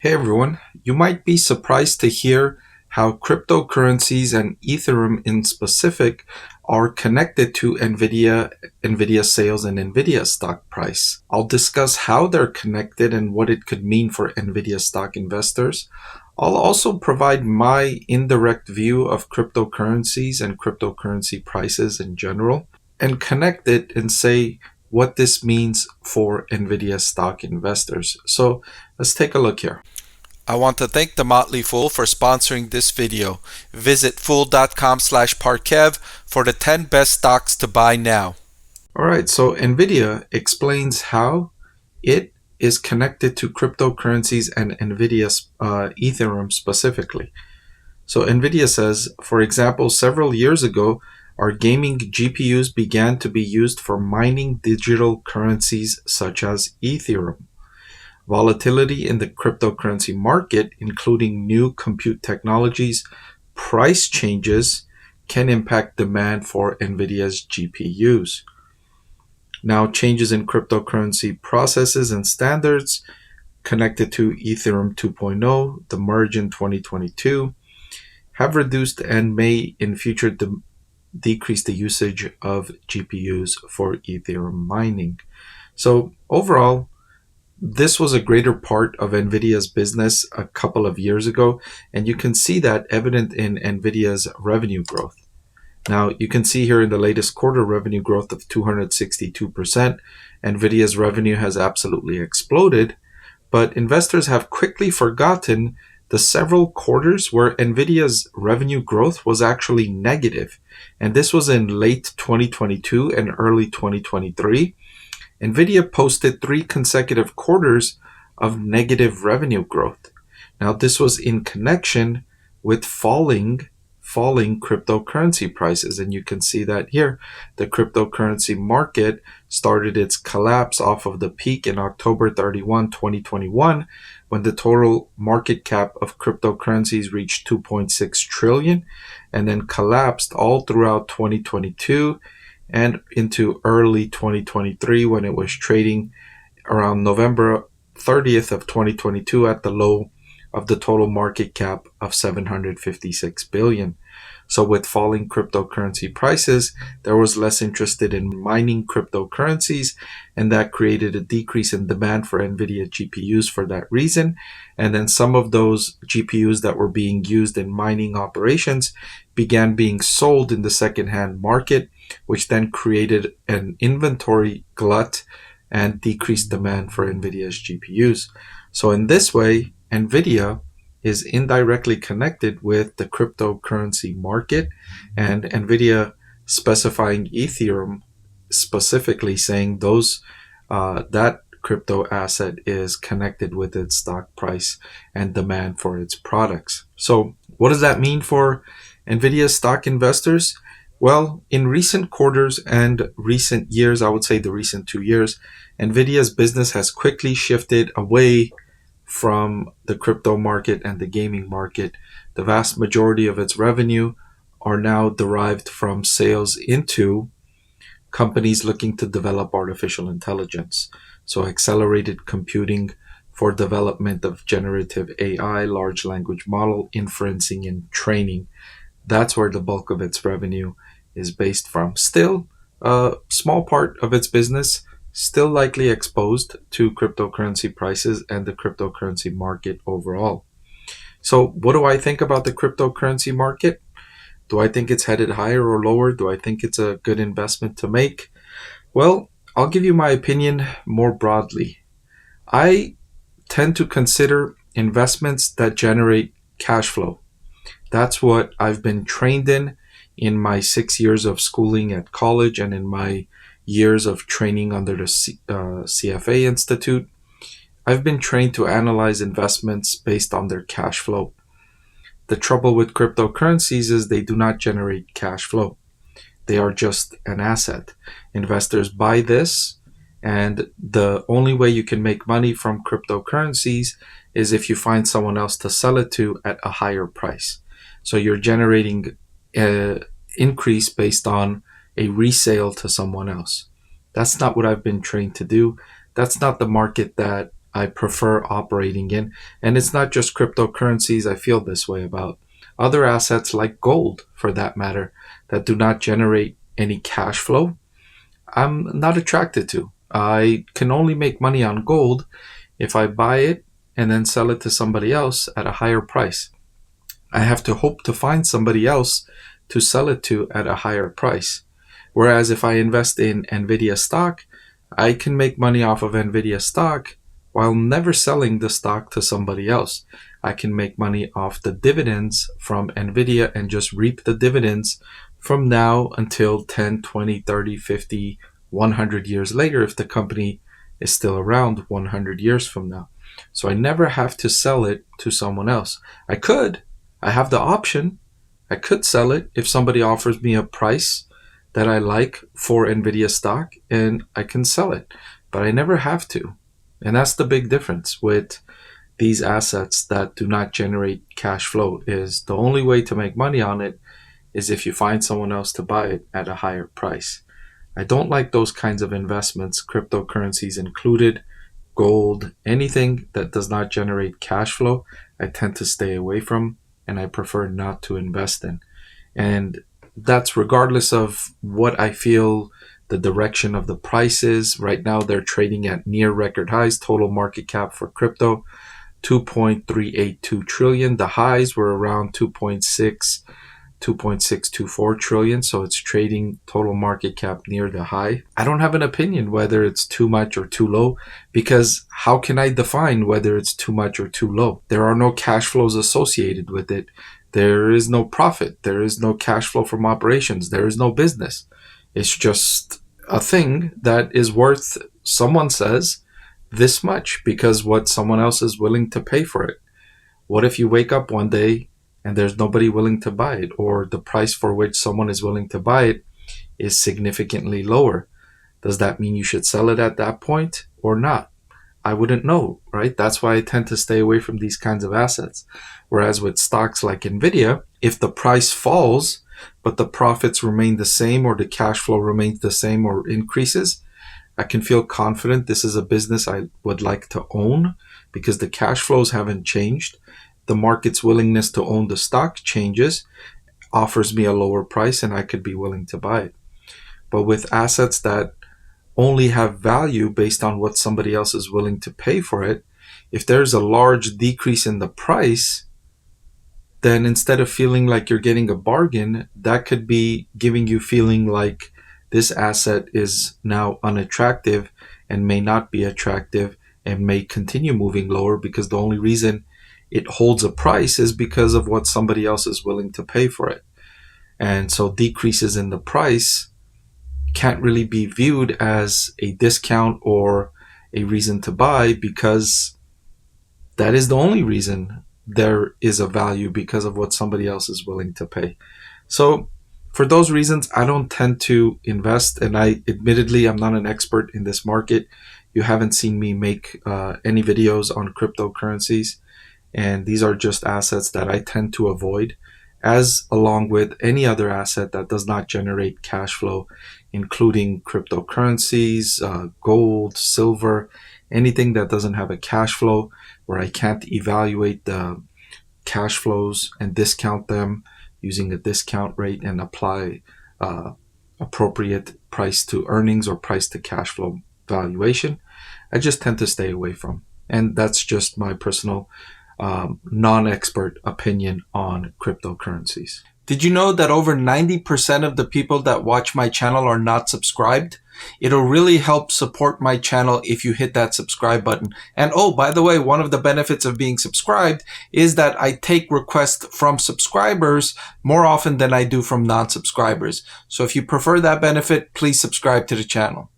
Hey everyone, you might be surprised to hear how cryptocurrencies and Ethereum in specific are connected to Nvidia sales and Nvidia stock price. I'll discuss how they're connected and what it could mean for Nvidia stock investors. I'll also provide my indirect view of cryptocurrencies and cryptocurrency prices in general and connect it and say what this means for Nvidia stock investors. So let's take a look here. I want to thank the Motley Fool for sponsoring this video. Visit fool.com/Parkev for the 10 best stocks to buy now. All right, so Nvidia explains how it is connected to cryptocurrencies and Nvidia's Ethereum specifically. So Nvidia says, for example, several years ago, our gaming GPUs began to be used for mining digital currencies such as Ethereum. Volatility in the cryptocurrency market, including new compute technologies, price changes, can impact demand for Nvidia's GPUs. Now, changes in cryptocurrency processes and standards connected to Ethereum 2.0, the merge in 2022, have reduced and may in future decrease the usage of GPUs for Ethereum mining. So overall, this was a greater part of Nvidia's business a couple of years ago, and you can see that evident in Nvidia's revenue growth. Now, you can see here in the latest quarter revenue growth of 262%. Nvidia's revenue has absolutely exploded, but investors have quickly forgotten the several quarters where Nvidia's revenue growth was actually negative. And this was in late 2022 and early 2023. Nvidia posted 3 consecutive quarters of negative revenue growth. Now, this was in connection with falling cryptocurrency prices, and you can see that here. The cryptocurrency market started its collapse off of the peak in October 31, 2021, when the total market cap of cryptocurrencies reached 2.6 trillion and then collapsed all throughout 2022 and into early 2023 when it was trading around November 30th of 2022 at the low of the total market cap of 756 billion. So with falling cryptocurrency prices, there was less interested in mining cryptocurrencies, and that created a decrease in demand for Nvidia GPUs for that reason. And then some of those GPUs that were being used in mining operations began being sold in the secondhand market, which then created an inventory glut and decreased demand for Nvidia's GPUs. So in this way, Nvidia is indirectly connected with the cryptocurrency market, and Nvidia specifying Ethereum specifically saying that crypto asset is connected with its stock price and demand for its products. So what does that mean for Nvidia stock investors? Well, in recent quarters and recent years, I would say the recent 2 years, Nvidia's business has quickly shifted away from the crypto market and the gaming market. The vast majority of its revenue are now derived from sales into companies looking to develop artificial intelligence. So accelerated computing for development of generative AI, large language model, inferencing, and training. That's where the bulk of its revenue is based from. Still, a small part of its business still likely exposed to cryptocurrency prices and the cryptocurrency market overall. So what do I think about the cryptocurrency market? Do I think it's headed higher or lower? Do I think it's a good investment to make? Well, I'll give you my opinion more broadly. I tend to consider investments that generate cash flow. That's what I've been trained in my 6 years of schooling at college and in my years of training under the CFA Institute. I've been trained to analyze investments based on their cash flow. The trouble with cryptocurrencies is they do not generate cash flow. They are just an asset. Investors buy this, and the only way you can make money from cryptocurrencies is if you find someone else to sell it to at a higher price. So you're generating an increase based on a resale to someone else. That's not what I've been trained to do. That's not the market that I prefer operating in. And it's not just cryptocurrencies I feel this way about. Other assets like gold, for that matter, that do not generate any cash flow, I'm not attracted to. I can only make money on gold if I buy it and then sell it to somebody else at a higher price. I have to hope to find somebody else to sell it to at a higher price. Whereas if I invest in Nvidia stock, I can make money off of Nvidia stock while never selling the stock to somebody else. I can make money off the dividends from Nvidia and just reap the dividends from now until 10, 20, 30, 50, 100 years later if the company is still around 100 years from now. So I never have to sell it to someone else. I could. I have the option. I could sell it if somebody offers me a price that I like for Nvidia stock, and I can sell it, but I never have to. And that's the big difference with these assets that do not generate cash flow, is the only way to make money on it is if you find someone else to buy it at a higher price. I don't like those kinds of investments, cryptocurrencies included, gold, anything that does not generate cash flow, I tend to stay away from, and I prefer not to invest in. And that's regardless of what I feel the direction of the price is. Right now, they're trading at near record highs. Total market cap for crypto, 2.382 trillion. The highs were around 2.624 trillion. So it's trading total market cap near the high. I don't have an opinion whether it's too much or too low, because how can I define whether it's too much or too low? There are no cash flows associated with it. There is no profit. There is no cash flow from operations. There is no business. It's just a thing that is worth, someone says, this much because what someone else is willing to pay for it. What if you wake up one day and there's nobody willing to buy it, or the price for which someone is willing to buy it is significantly lower? Does that mean you should sell it at that point or not? I wouldn't know, right? That's why I tend to stay away from these kinds of assets. Whereas with stocks like Nvidia, if the price falls, but the profits remain the same, or the cash flow remains the same or increases, I can feel confident this is a business I would like to own because the cash flows haven't changed. The market's willingness to own the stock changes, offers me a lower price, and I could be willing to buy it. But with assets that only have value based on what somebody else is willing to pay for it, if there's a large decrease in the price, then instead of feeling like you're getting a bargain, that could be giving you feeling like this asset is now unattractive and may not be attractive and may continue moving lower because the only reason it holds a price is because of what somebody else is willing to pay for it. And so decreases in the price can't really be viewed as a discount or a reason to buy, because that is the only reason there is a value, because of what somebody else is willing to pay. So for those reasons, I don't tend to invest, and I admittedly, I'm not an expert in this market. You haven't seen me make any videos on cryptocurrencies, and these are just assets that I tend to avoid, as along with any other asset that does not generate cash flow, including cryptocurrencies, gold, silver, anything that doesn't have a cash flow where I can't evaluate the cash flows and discount them using a discount rate and apply appropriate price to earnings or price to cash flow valuation. I just tend to stay away from. And that's just my personal non-expert opinion on cryptocurrencies. Did you know that over 90% of the people that watch my channel are not subscribed? It'll really help support my channel if you hit that subscribe button. And oh, by the way, one of the benefits of being subscribed is that I take requests from subscribers more often than I do from non-subscribers. So if you prefer that benefit, please subscribe to the channel.